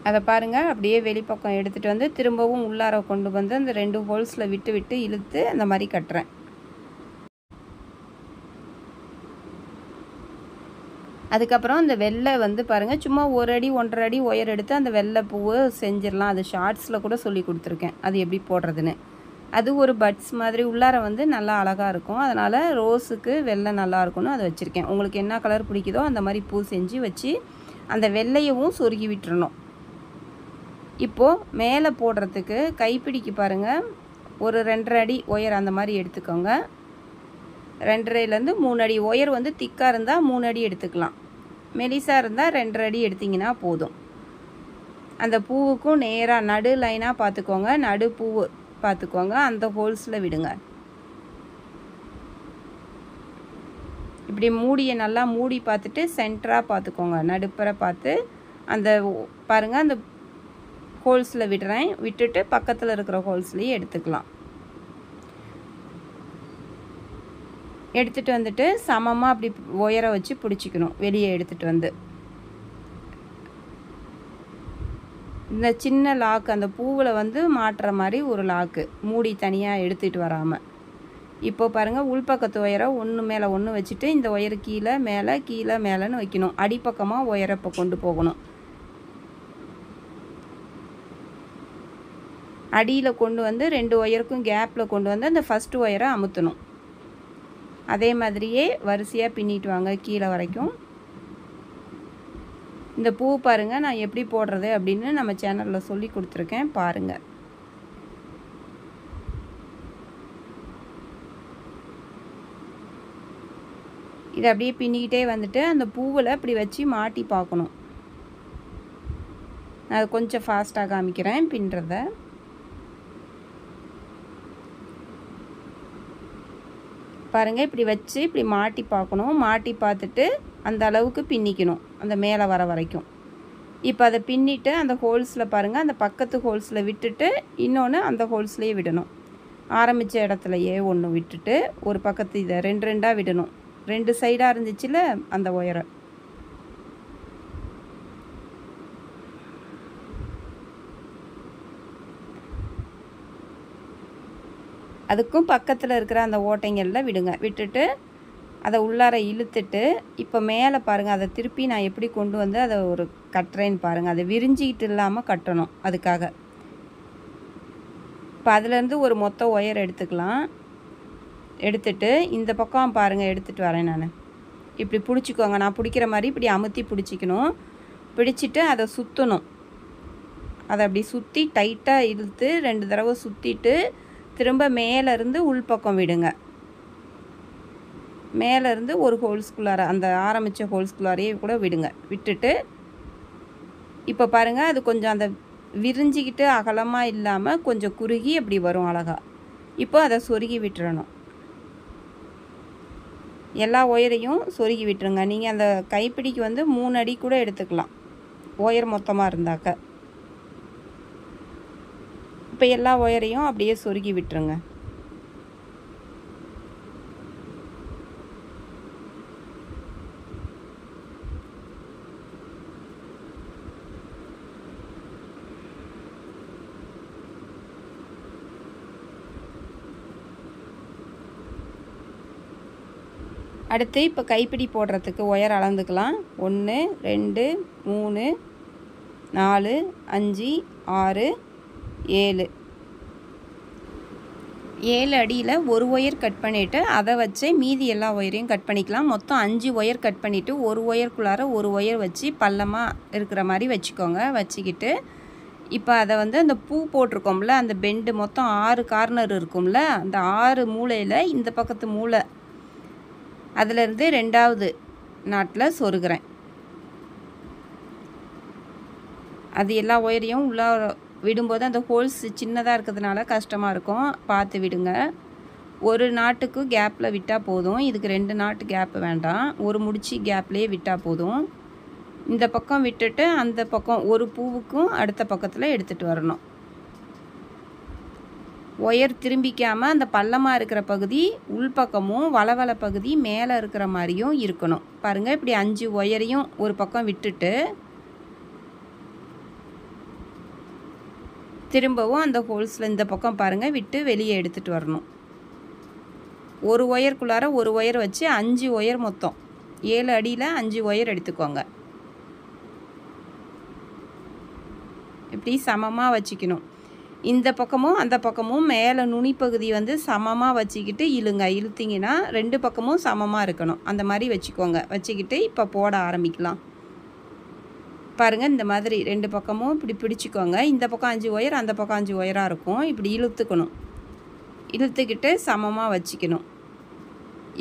அதை பாருங்கள் அப்படியே வெளிப்பக்கம் எடுத்துகிட்டு வந்து திரும்பவும் உள்ளார கொண்டு வந்து அந்த 2 ஹோல்ஸில் விட்டு விட்டு இழுத்து அந்த மாதிரி கட்டுறேன். அதுக்கப்புறம் அந்த வெள்ளை வந்து பாருங்கள் சும்மா 1 அடி 1.5 அடி ஒயர் எடுத்து அந்த வெள்ளை பூவை செஞ்சிடலாம். அது ஷார்ட்ஸில் கூட சொல்லி கொடுத்துருக்கேன் அது எப்படி போடுறதுன்னு. அது ஒரு பட்ஸ் மாதிரி உள்ளார வந்து நல்லா அழகாக இருக்கும். அதனால் ரோஸுக்கு வெள்ளை நல்லா இருக்கும்னு அதை வச்சுருக்கேன். உங்களுக்கு என்ன கலர் பிடிக்குதோ அந்த மாதிரி பூ செஞ்சு வச்சு அந்த வெள்ளையவும் சொருகி விட்டுறணும். இப்போது மேலே போடுறதுக்கு கைப்பிடிக்கு பாருங்கள் ஒரு 2.5 அடி ஒயர் அந்த மாதிரி எடுத்துக்கோங்க. 2.5லேருந்து 3 அடி ஒயர் வந்து திக்காக இருந்தால் 3 அடி எடுத்துக்கலாம். மெலிசாக இருந்தால் 2.5 அடி எடுத்திங்கன்னா போதும். அந்த பூவுக்கும் நேராக நடு லைனாக பார்த்துக்கோங்க. நடு பூவு பார்த்துக்கோங்க. அந்த ஹோல்ஸில் விடுங்க. இப்படி மூடியை நல்லா மூடி பார்த்துட்டு சென்டராக பார்த்துக்கோங்க. நடுப்பற பார்த்து அந்த பாருங்கள் அந்த ஹோல்ஸில் விடுறேன். விட்டுட்டு பக்கத்தில் இருக்கிற ஹோல்ஸ்லேயே எடுத்துக்கலாம். எடுத்துகிட்டு வந்துட்டு சமமாக அப்படி ஒயரை வச்சு பிடிச்சிக்கணும். வெளியே எடுத்துகிட்டு வந்து இந்த சின்ன லாக்கு அந்த பூவில் வந்து மாட்டுற மாதிரி ஒரு லாக்கு மூடி தனியாக எடுத்துகிட்டு வராமல். இப்போ பாருங்கள் உள்பக்கத்து ஒயரை ஒன்று மேலே ஒன்று வச்சுட்டு இந்த ஒயரு கீழே மேலே கீழே மேலேன்னு வைக்கணும். அடிப்பக்கமாக ஒயரை இப்போ கொண்டு போகணும். அடியில் கொண்டு வந்து 2 ஒயருக்கும் கேப்பில் கொண்டு வந்து அந்த ஃபஸ்ட்டு ஒயரை அமுத்தணும். அதே மாதிரியே வரிசையாக பின்னிட்டு வாங்க கீழே வரைக்கும். இந்த பூ பாருங்கள் நான் எப்படி போடுறது அப்படின்னு நம்ம சேனலில் சொல்லி கொடுத்துருக்கேன் பாருங்கள். இதை அப்படியே பின்னிக்கிட்டே வந்துட்டு அந்த பூவில் இப்படி வச்சு மாட்டி பார்க்கணும். நான் கொஞ்சம் ஃபாஸ்ட்டாக காமிக்கிறேன் பின்னுறத. பாருங்கள் இப்படி வச்சு இப்படி மாட்டி பார்க்கணும். மாட்டி பார்த்துட்டு அந்த அளவுக்கு பின்னிக்கணும் அந்த மேலே வர வரைக்கும். இப்போ அதை பின்னிட்டு அந்த ஹோல்ஸில் பாருங்கள் அந்த பக்கத்து ஹோல்ஸில் விட்டுட்டு இன்னொன்று அந்த ஹோல்ஸ்லேயே விடணும். ஆரம்பித்த இடத்துலையே ஒன்று விட்டுட்டு ஒரு பக்கத்து இதை 2 விடணும். 2 சைடாக இருந்துச்சுல அந்த ஒயரை. அதுக்கும் பக்கத்தில் இருக்கிற அந்த ஓட்டைங்களில் விடுங்க. விட்டுட்டு அதை உள்ளார இழுத்துட்டு இப்போ மேலே பாருங்கள் அதை திருப்பி நான் எப்படி கொண்டு வந்து அதை ஒரு கட்டுறேன்னு பாருங்கள். அதை விரிஞ்சிக்கிட்டு இல்லாமல் கட்டணும். அதுக்காக இப்போ அதுலேருந்து ஒரு மொத்த ஒயர் எடுத்துக்கலாம். எடுத்துட்டு இந்த பக்கம் பாருங்கள் எடுத்துகிட்டு வரேன் நான். இப்படி பிடிச்சிக்கோங்க. நான் பிடிக்கிற மாதிரி இப்படி அமுத்தி பிடிச்சிக்கணும். பிடிச்சிட்டு அதை சுற்றணும். அதை அப்படி சுற்றி டைட்டாக இழுத்து 2 தடவை சுற்றிட்டு திரும்ப மேலேருந்து உள்பக்கம் விடுங்க. மேலேருந்து ஒரு ஹோல்ஸ்குள்ளார அந்த ஆரம்பித்த ஹோல்ஸ்குள்ளாரையே கூட விடுங்க. விட்டுட்டு இப்போ பாருங்கள் அது கொஞ்சம் அந்த விரிஞ்சிக்கிட்டு அகலமாக இல்லாமல் கொஞ்சம் குறுகி அப்படி வரும் அழகாக. இப்போ அதை சொருகி விட்டுறணும். எல்லா ஒயரையும் சொருகி விட்டுருங்க. நீங்கள் அந்த கைப்பிடிக்கு வந்து 3 அடி கூட எடுத்துக்கலாம் ஒயர் மொத்தமாக இருந்தாக்க. இப்போ எல்லா ஒயரையும் அப்படியே சொருகி விட்டுருங்க. அடுத்து இப்போ கைப்பிடி போடுறதுக்கு ஒயர் அளந்துக்கலாம். 1 2 3 4 5 6 7 7 அடியில் ஒரு ஒயர் கட் பண்ணிவிட்டு அதை வச்சு மீதி எல்லா ஒயரையும் கட் பண்ணிக்கலாம். மொத்தம் 5 ஒயர் கட் பண்ணிவிட்டு ஒரு ஒயருக்குள்ளார ஒரு ஒயர் வச்சு பள்ளமாக இருக்கிற மாதிரி வச்சுக்கோங்க. வச்சுக்கிட்டு இப்போ அதை வந்து அந்த பூ போட்டிருக்கோம்ல, அந்த பெண்டு மொத்தம் 6 கார்னர் இருக்கும்ல, அந்த 6 மூலையில் இந்த பக்கத்து மூளை அதிலேருந்து 2வது நாட்டில் சொருகிறேன். அது எல்லா ஒயரையும் உள்ளே விடும்போது அந்த ஹோல்ஸ் சின்னதாக இருக்கிறதுனால கஷ்டமாக இருக்கும், பார்த்து விடுங்க. ஒரு நாட்டுக்கு கேப்பில் விட்டால் போதும். இதுக்கு 2 நாட்டு கேப்பு வேண்டாம், ஒரு முடிச்சு கேப்லேயே விட்டால் போதும். இந்த பக்கம் விட்டுட்டு அந்த பக்கம் ஒரு பூவுக்கும் அடுத்த பக்கத்தில் எடுத்துகிட்டு வரணும். ஒயர் திரும்பிக்காமல் அந்த பள்ளமாக இருக்கிற பகுதி உள்பக்கமும் வளவள பகுதி மேலே இருக்கிற மாதிரியும் இருக்கணும். பாருங்கள், இப்படி 5 ஒயரையும் ஒரு பக்கம் விட்டுட்டு திரும்பவும் அந்த ஹோல்ஸில் இந்த பக்கம் பாருங்கள் விட்டு வெளியே எடுத்துகிட்டு வரணும். ஒரு ஒயருக்குள்ளார ஒரு ஒயர் வச்சு 5 ஒயர், மொத்தம் 7 அடியில் 5 ஒயர் எடுத்துக்கோங்க. இப்படி சமமாக வச்சுக்கணும். இந்த பக்கமும் அந்த பக்கமும் மேலே நுனிப்பகுதி வந்து சமமாக வச்சுக்கிட்டு இழுங்க. இழுத்திங்கன்னா 2 பக்கமும் சமமாக இருக்கணும். அந்த மாதிரி வச்சுக்கோங்க. வச்சுக்கிட்டு இப்போ போட ஆரம்பிக்கலாம். பாருங்கள், இந்த மாதிரி 2 பக்கமும் இப்படி பிடிச்சிக்கோங்க. இந்த பக்கம் 5 ஒயர், அந்த பக்கம் 5 ஒயராக இருக்கும். இப்படி இழுத்துக்கணும். இழுத்துக்கிட்டு சமமாக வச்சுக்கணும்.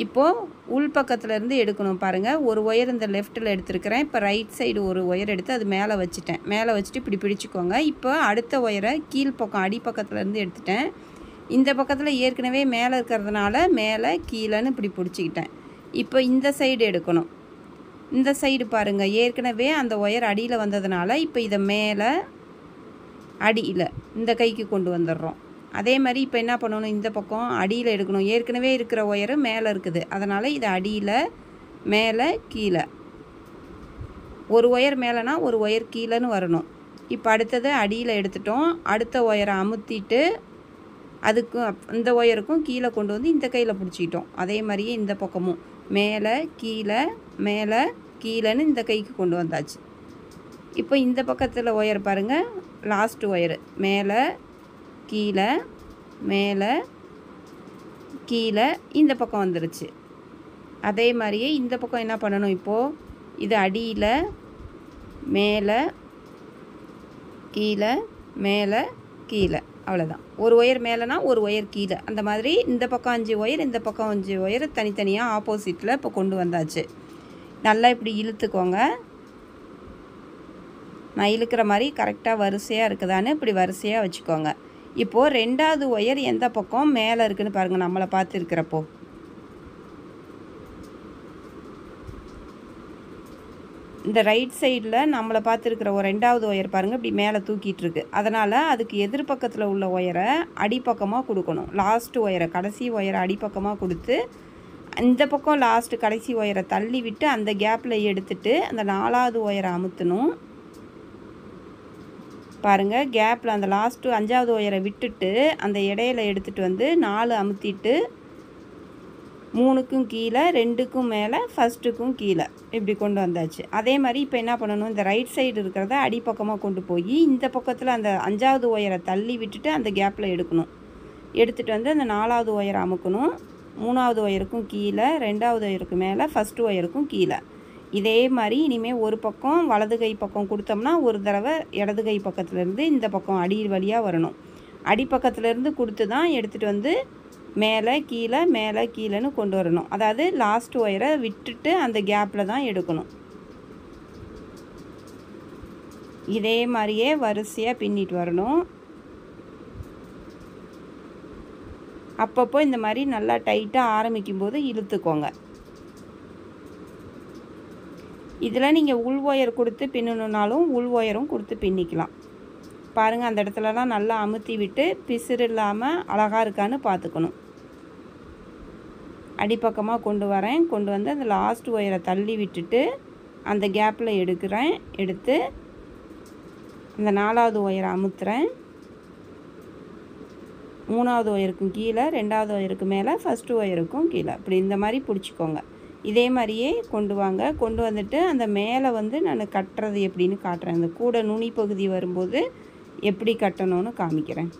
இப்போது உள்பக்கத்துலேருந்து எடுக்கணும். பாருங்கள், ஒரு ஒயர் இந்த லெஃப்ட்டில் எடுத்துருக்கிறேன். இப்போ ரைட் சைடு ஒரு ஒயர் எடுத்து அது மேலே வச்சுட்டேன். மேலே வச்சுட்டு இப்படி பிடிச்சிக்கோங்க. இப்போ அடுத்த ஒயரை கீழ்ப்பக்கம் அடிப்பக்கத்துலேருந்து எடுத்துட்டேன். இந்த பக்கத்தில் ஏற்கனவே மேலே இருக்கிறதுனால மேலே கீழேன்னு இப்படி பிடிச்சிக்கிட்டேன். இப்போ இந்த சைடு எடுக்கணும். இந்த சைடு பாருங்கள், ஏற்கனவே அந்த ஒயர் அடியில் வந்ததுனால இப்போ இதை மேலே அடியில் இந்த கைக்கு கொண்டு வந்துடுறோம். அதே மாதிரி இப்போ என்ன பண்ணணும், இந்த பக்கம் அடியில் எடுக்கணும். ஏற்கனவே இருக்கிற ஒயரு மேலே இருக்குது, அதனால் இது அடியில் மேலே கீழே. ஒரு ஒயர் மேலேனா ஒரு ஒயர் கீழேன்னு வரணும். இப்போ அடுத்தது அடியில் எடுத்துட்டோம். அடுத்த ஒயரை அமுத்திட்டு அதுக்கும் இந்த ஒயருக்கும் கீழே கொண்டு வந்து இந்த கையில் பிடிச்சிக்கிட்டோம். அதே மாதிரியே இந்த பக்கமும் மேலே கீழே மேலே கீழேன்னு இந்த கைக்கு கொண்டு வந்தாச்சு. இப்போ இந்த பக்கத்தில் ஒயர் பாருங்கள், லாஸ்ட்டு ஒயரு மேலே கீழே மேலே கீழே இந்த பக்கம் வந்துருச்சு. அதே மாதிரியே இந்த பக்கம் என்ன பண்ணணும், இப்போது இது அடியில் மேலே கீழே மேலே கீழே, அவ்வளோதான். ஒரு ஒயர் மேலேனா ஒரு ஒயர் கீழே. அந்த மாதிரி இந்த பக்கம் 5 ஒயர், இந்த பக்கம் 5 ஒயர் தனித்தனியாக ஆப்போசிட்டில் இப்போ கொண்டு வந்தாச்சு. நல்லா இப்படி இழுத்துக்கோங்க. நான் இழுக்கிற மாதிரி கரெக்டாக வரிசையாக இருக்குதான்னு இப்படி வரிசையாக வச்சுக்கோங்க. இப்போது 2வது ஒயர் எந்த பக்கம் மேலே இருக்குதுன்னு பாருங்கள். நம்மளை பார்த்து இருக்கிறப்போ இந்த ரைட் சைடில் நம்மளை பார்த்துருக்கிற ஒரு 2வது ஒயர் பாருங்கள், இப்படி மேலே தூக்கிட்டு இருக்கு. அதனால் அதுக்கு எதிர்பக்கத்தில் உள்ள ஒயரை அடிப்பக்கமாக கொடுக்கணும். லாஸ்ட்டு ஒயரை, கடைசி ஒயரை அடிப்பக்கமாக கொடுத்து இந்த பக்கம் லாஸ்ட்டு கடைசி ஒயரை தள்ளி விட்டு அந்த கேப்பில் எடுத்துட்டு அந்த 4வது ஒயரை அமுத்தணும். பாருங்கள், கேப்பில் அந்த லாஸ்ட்டு 5வது ஒயரை விட்டுட்டு அந்த இடையில எடுத்துகிட்டு வந்து 4 அமுத்திட்டு 3க்கும் கீழே 2க்கும் மேலே ஃபஸ்ட்டுக்கும் கீழே இப்படி கொண்டு வந்தாச்சு. அதே மாதிரி இப்போ என்ன பண்ணணும், இந்த ரைட் சைடு இருக்கிறத அடிப்பக்கமாக கொண்டு போய் இந்த பக்கத்தில் அந்த 5வது ஒயரை தள்ளி விட்டுட்டு அந்த கேப்பில் எடுக்கணும். எடுத்துகிட்டு வந்து அந்த 4வது ஒயரை அமுக்கணும். 3வது ஒயருக்கும் கீழே, 2வது ஒயருக்கு மேலே, ஃபஸ்ட்டு ஒயருக்கும் கீழே. இதே மாதிரி இனிமேல் ஒரு பக்கம் வலது கை பக்கம் கொடுத்தோம்னா ஒரு தடவை இடது கை பக்கத்துலேருந்து இந்த பக்கம் அடி வழியாக வரணும். அடிப்பக்கத்துலேருந்து கொடுத்து தான் எடுத்துகிட்டு வந்து மேலே கீழேன்னு கொண்டு வரணும். அதாவது லாஸ்ட் ஒயரை விட்டுட்டு அந்த கேப்பில் தான் எடுக்கணும். இதே மாதிரியே வரிசையாக பின்னிட்டு வரணும். அப்பப்போ இந்த மாதிரி நல்லா டைட்டாக ஆரம்பிக்கும்போது இழுத்துக்கோங்க. இதில் நீங்கள் உள் ஒயர் கொடுத்து பின்னணுன்னாலும் உள் ஒயரும் கொடுத்து பின்னிக்கலாம். பாருங்கள், அந்த இடத்துலலாம் நல்லா அமுத்தி விட்டு பிசுறு இல்லாமல் அழகாக இருக்கான்னு பார்த்துக்கணும். அடிப்பக்கமாக கொண்டு வரேன். கொண்டு வந்து அந்த லாஸ்ட் ஒயரை தள்ளி விட்டுட்டு அந்த கேப்பில் எடுக்கிறேன். எடுத்து அந்த 4வது ஒயரை அமுத்துறேன். 3வது ஒயருக்கும் கீழே, 2வது ஒயருக்கு மேலே, ஃபஸ்ட்டு ஒயருக்கும் கீழே. இப்படி இந்த மாதிரி பிடிச்சிக்கோங்க. இதே மாதிரியே கொண்டு வாங்க. கொண்டு வந்துட்டு அந்த மேலே வந்து நான் கட்டுறது எப்படின்னு காட்டுறேன். அந்த கூட நுனி பகுதி வரும்போது எப்படி கட்டணும்னு காமிக்கிறேன்.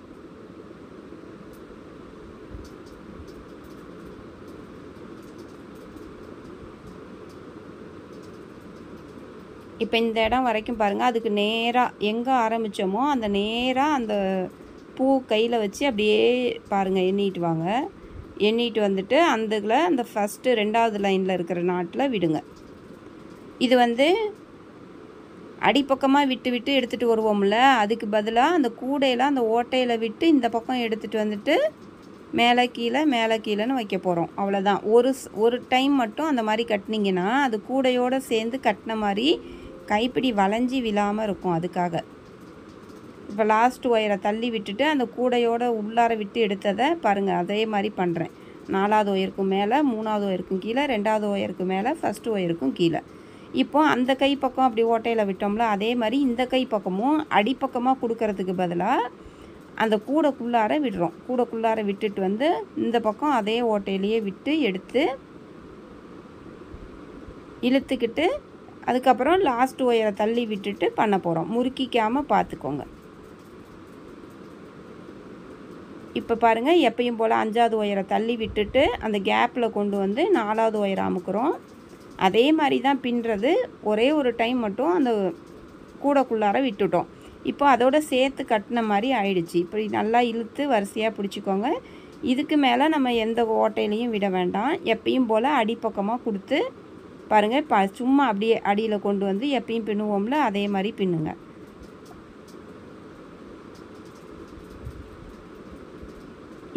இப்போ இந்த இடம் வரைக்கும் பாருங்கள். அதுக்கு நேராக எங்கே ஆரம்பித்தோமோ அந்த நேராக அந்த பூ கையில் வச்சு அப்படியே பாருங்கள் எண்ணிட்டு வாங்க. எண்ணிட்டு வந்துட்டு அந்த ஃபஸ்ட்டு 2வது லைனில் இருக்கிற நாட்டில் விடுங்க. இது வந்து அடிப்பக்கமாக விட்டு விட்டு எடுத்துகிட்டு வருவோம்ல, அதுக்கு பதிலாக அந்த கூடையில் அந்த ஓட்டையில் விட்டு இந்த பக்கம் எடுத்துகிட்டு வந்துட்டு மேலே கீழேன்னு வைக்க போகிறோம். அவ்வளோதான். ஒரு டைம் மட்டும் அந்த மாதிரி கட்டினீங்கன்னா அது கூடையோடு சேர்ந்து கட்டின மாதிரி கைப்பிடி வளைஞ்சி விழாமல் இருக்கும். அதுக்காக இப்போ லாஸ்ட் ஒயரை தள்ளி விட்டுட்டு அந்த கூடையோட உள்ளார விட்டு எடுத்ததை பாருங்கள். அதே மாதிரி பண்ணுறேன். 4வது ஒயருக்கும் மேலே, 3வது ஒயருக்கும் கீழே, 2வது ஒயருக்கு மேலே, ஃபஸ்ட்டு ஒயருக்கும் கீழே. இப்போது அந்த கை பக்கம் அப்படி ஓட்டையில் விட்டோம்ல, அதே மாதிரி இந்த கை பக்கமும் அடிப்பக்கமாக கொடுக்கறதுக்கு பதிலாக அந்த கூடைக்குள்ளார விடுறோம். கூடைக்குள்ளார விட்டுட்டு வந்து இந்த பக்கம் அதே ஓட்டையிலேயே விட்டு எடுத்து இழுத்துக்கிட்டு அதுக்கப்புறம் லாஸ்ட் ஒயரை தள்ளி விட்டுட்டு பண்ண போகிறோம். முறுக்கிக்காமல் பார்த்துக்கோங்க. இப்போ பாருங்கள், எப்பயும் போல் 5வது ஒயரை தள்ளி விட்டுட்டு அந்த கேப்பில் கொண்டு வந்து 4வது ஒயரை அமுக்குறோம். அதே மாதிரி தான் பின்னுறது. ஒரே ஒரு டைம் மட்டும் அந்த கூடைக்குள்ளார விட்டுட்டோம். இப்போ அதோட சேர்த்து கட்டின மாதிரி ஆயிடுச்சு. இப்படி நல்லா இழுத்து வரிசையாக பிடிச்சிக்கோங்க. இதுக்கு மேலே நம்ம எந்த ஓட்டையிலையும் விட வேண்டாம். எப்பயும் போல் அடிப்பக்கமாக கொடுத்து பாருங்கள். சும்மா அப்படியே அடியில் கொண்டு வந்து எப்பயும் பின்னுவோம்ல, அதே மாதிரி பின்னுங்க.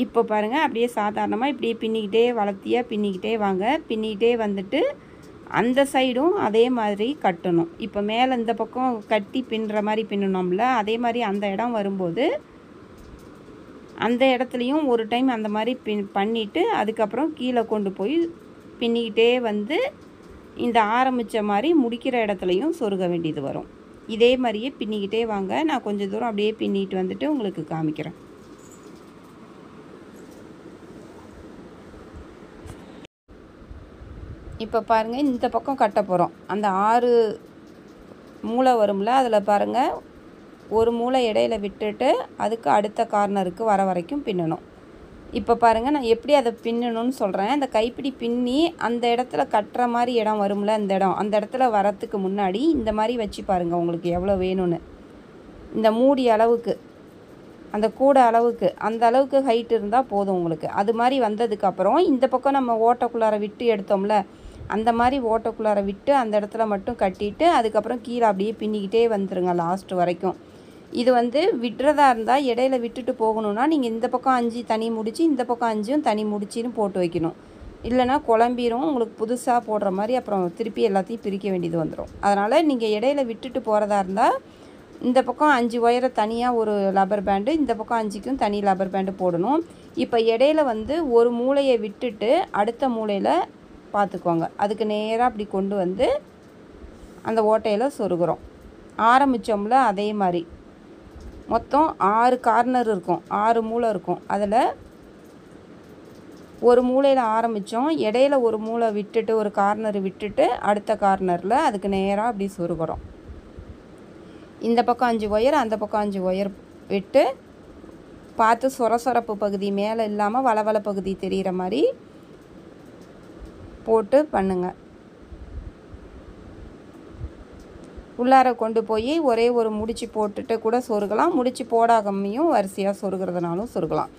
இப்போ பாருங்கள், அப்படியே சாதாரணமாக இப்படியே பின்னிக்கிட்டே வளர்த்தியாக பின்னிக்கிட்டே வாங்க. பின்னிக்கிட்டே வந்துட்டு அந்த சைடும் அதே மாதிரி கட்டணும். இப்போ மேலே இந்த பக்கம் கட்டி பின்னுற மாதிரி பின்னணும்ல, அதே மாதிரி அந்த இடம் வரும்போது அந்த இடத்துலையும் ஒரு டைம் அந்த மாதிரி பண்ணிவிட்டு அதுக்கப்புறம் கீழே கொண்டு போய் பின்னிக்கிட்டே வந்து இந்த ஆரம்பித்த மாதிரி முடிக்கிற இடத்துலையும் சொருக வேண்டியது வரும். இதே மாதிரியே பின்னிக்கிட்டே வாங்க. நான் கொஞ்சம் தூரம் அப்படியே பின்னிட்டு வந்துட்டு உங்களுக்கு காமிக்கிறேன். இப்போ பாருங்கள், இந்த பக்கம் கட்ட போகிறோம். அந்த 6 மூளை வரும்ல, அதில் பாருங்கள் ஒரு மூளை இடையில விட்டுட்டு அதுக்கு அடுத்த கார்னருக்கு வர வரைக்கும் பின்னணும். இப்போ பாருங்கள், நான் எப்படி அதை பின்னணும்னு சொல்கிறேன். அந்த கைப்பிடி பின்னி அந்த இடத்துல கட்டுற மாதிரி இடம் வரும்ல, அந்த இடத்துல வரத்துக்கு முன்னாடி இந்த மாதிரி வச்சு பாருங்கள் உங்களுக்கு எவ்வளோ வேணும்னு. இந்த மூடி அளவுக்கு, அந்த கூடை அளவுக்கு, அந்த அளவுக்கு ஹைட் இருந்தால் போதும் உங்களுக்கு. அது மாதிரி வந்ததுக்கப்புறம் இந்த பக்கம் நம்ம ஓட்டைக்குள்ளார விட்டு எடுத்தோம்ல, அந்த மாதிரி ஓட்டைக்குள்ளார விட்டு அந்த இடத்துல மட்டும் கட்டிட்டு அதுக்கப்புறம் கீழே அப்படியே பின்னிக்கிட்டே வந்துடுங்க லாஸ்ட் வரைக்கும். இது வந்து விடுறதா இருந்தால் இடையில விட்டுட்டு போகணுன்னா நீங்கள் இந்த பக்கம் 5 தனி முடிச்சு, இந்த பக்கம் 5 தனி முடிச்சின்னு போட்டு வைக்கணும். இல்லைனா குழம்பிரும். உங்களுக்கு புதுசாக போடுற மாதிரி அப்புறம் திருப்பி எல்லாத்தையும் பிரிக்க வேண்டியது வந்துடும். அதனால் நீங்கள் இடையில விட்டுட்டு போகிறதா இருந்தால் இந்த பக்கம் 5 ஒயரை தனியாக ஒரு லப்பர் பேண்டு, இந்த பக்கம் 5க்கும் தனி லப்பர் பேண்டு போடணும். இப்போ இடையில வந்து ஒரு மூளையை விட்டுட்டு அடுத்த மூளையில் பார்த்துக்கோங்க. அதுக்கு நேராக அப்படி கொண்டு வந்து அந்த ஓட்டையில் சொருகிறோம். ஆரம்பித்தோம்ல, அதே மாதிரி மொத்தம் 6 கார்னர் இருக்கும், 6 மூளை இருக்கும். அதில் ஒரு மூளையில் ஆரம்பித்தோம், இடையில ஒரு மூளை விட்டுட்டு ஒரு கார்னர் விட்டுட்டு அடுத்த கார்னரில் அதுக்கு நேராக அப்படி சொருகிறோம். இந்த பக்கம் 5 ஒயர், அந்த பக்கம் 5 ஒயர் விட்டு பார்த்து சொரசொரப்பு பகுதி மேலே இல்லாமல் வளவள பகுதி தெரிகிற மாதிரி போட்டு பண்ணுங்க. உள்ளார கொண்டு போய் ஒரே ஒரு முடிச்சு போட்டுட்டு கூட சொருகலாம். முடிச்சு போடாமையும் வரிசையாக சொருகிறதுனாலும் சொருகலாம்.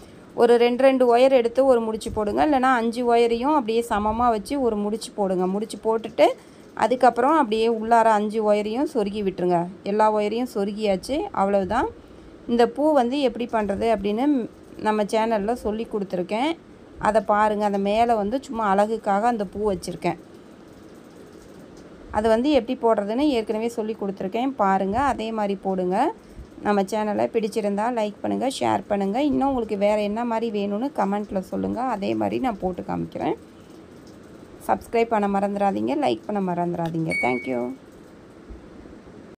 ஒரு 2 ஒயர் எடுத்து ஒரு முடிச்சு போடுங்க. இல்லைனா 5 ஒயரையும் அப்படியே சமமாக வச்சு ஒரு முடிச்சு போடுங்க. முடிச்சு போட்டுட்டு அதுக்கப்புறம் அப்படியே உள்ளார 5 ஒயரையும் சொருகி விட்டுருங்க. எல்லா ஒயரையும் சொருகியாச்சு. அவ்வளவுதான். இந்த பூ வந்து எப்படி பண்ணுறது அப்படின்னு நம்ம சேனலில் சொல்லி கொடுத்துருக்கேன். அதை பாருங்கள். அந்த மேலே வந்து சும்மா அழகுக்காக அந்த பூ வச்சுருக்கேன். அது வந்து எப்படி போடுறதுன்னு ஏற்கனவே சொல்லி கொடுத்துருக்கேன், பாருங்கள். அதே மாதிரி போடுங்க. நம்ம சேனலை பிடிச்சிருந்தால் லைக் பண்ணுங்கள், ஷேர் பண்ணுங்கள். இன்னும் உங்களுக்கு வேறு என்ன மாதிரி வேணும்னு கமெண்ட்டில் சொல்லுங்கள். அதே மாதிரி நான் போட்டு காமிக்கிறேன். சப்ஸ்கிரைப் பண்ண மறந்துடாதீங்க, லைக் பண்ண மறந்துடாதீங்க. தேங்க்யூ.